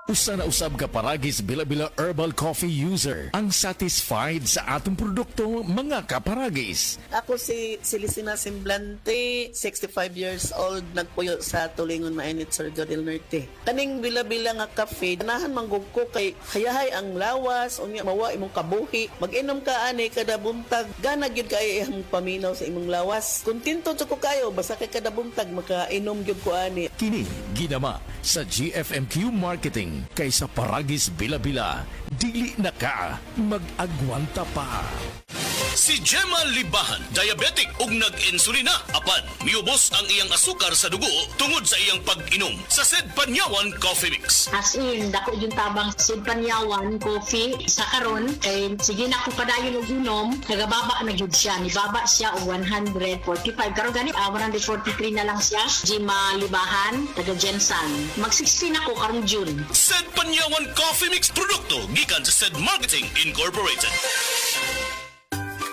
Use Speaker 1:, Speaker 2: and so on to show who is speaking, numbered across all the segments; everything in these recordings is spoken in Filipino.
Speaker 1: Usa na usab ka paragis bila-bila herbal coffee user ang satisfied sa atong produkto mga kaparagis.
Speaker 2: Ako si Celisina Semblante, 65 years old, nagpuyo sa Tulingon Mainit, Surigao del Norte. Kaning bila-bila nga kafe, ganahan manggug ko kay hayahay ang lawas, unya mawa imong kabuhi. Mag-inom ka ani kada buntag, gana gyud kay imong paminaw sa imong lawas. Kontento jud ko kayo basta kay kada buntag makainom gyud ko ani.
Speaker 1: Kini ginama sa GFMQ Marketing kaysa paragis bila-bila, dili na ka mag-agwanta pa.
Speaker 3: Si Gemma Libahan, diabetic ug nag-insulina. Apan, miubos ang iyang asukar sa dugo tungod sa iyang pag-inom sa Sed Panyawan Coffee Mix.
Speaker 4: As in, dako yung tabang Sid Panyawan coffee sa karon kay sige na ko padayon og inom, nagababa na gyud siya. Nibaba siya og 145. Karon gani 143 na lang siya. Gemma Libahan, taga Jensan. Mag-16 ako karong June.
Speaker 3: Sed Panyawan Coffee Mix produkto gikan sa Sed Marketing Incorporated.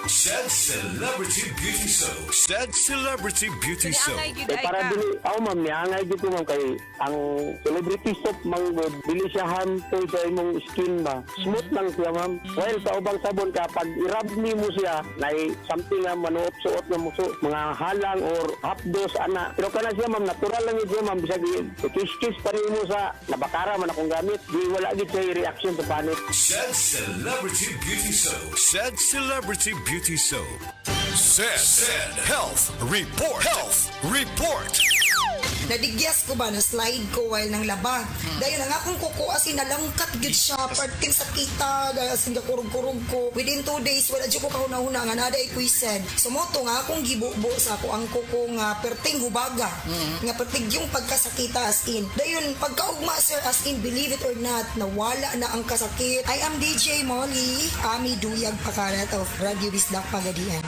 Speaker 5: Shed Celebrity Beauty Soap. Shed Celebrity Beauty Soap.
Speaker 6: Para dili ma'am niangay gito ma'am kay ang celebrity soap manggod dili siya harmful sa imong skin ba. Smooth lang siya ma'am. While sa ubang sabon ka pag i-rub nimo siya nay something nga manuot-suot nga muso mga halang or hapdos ana. Pero kana siya ma'am natural lang ito ma'am bisag kiss-kiss pa nimo sa nabakara man akong gamit. Di wala gid siya reaction to panit.
Speaker 5: Shed Celebrity Beauty Soap. Shed Celebrity Beauty Soap. Shed Health Report. Health Report.
Speaker 7: Nadigyas ko ba na slide ko while nang laba. Dahil ang akong kuko as in nalangkat gyud siya parting sa kita dahil as in kurog-kurog ko. Within 2 days wala jud ko kahuna-huna nga nada ikwised. Sumoto nga akong gibubo sa ako ang kuko nga perting hubaga. Nga perting yung pagkasakita as in. Dayon pagkaugma sir as in believe it or not nawala na ang kasakit. I am DJ Molly, Ami Duyag Pakarat of Radio Bisdak Pagadian.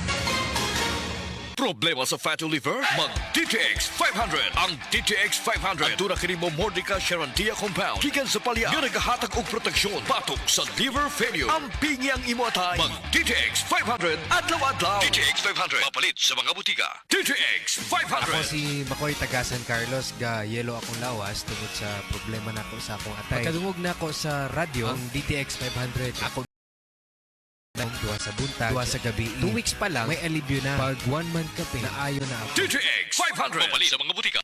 Speaker 3: Problema sa fatty liver? Mag DTX 500. Ang DTX 500 aduna kini mo Mordica Sharantia compound gikan sa palya nga nagahatag og proteksyon batok sa liver failure. Ang pingyang imo atay. Mag DTX 500 adlaw-adlaw. DTX 500 mapalit sa mga butika. DTX 500.
Speaker 8: Ako si Makoy taga San Carlos, ga yelo akong lawas tungod sa problema nako sa akong atay. Pagkadungog nako sa radyo ang DTX 500 ako duwa sa buntag, duwa sa gabi. 2 weeks pa lang, may alibyo na. Pag 1 month ka pa, naayo na ako.
Speaker 3: DTX 500 mapalit sa mga butika.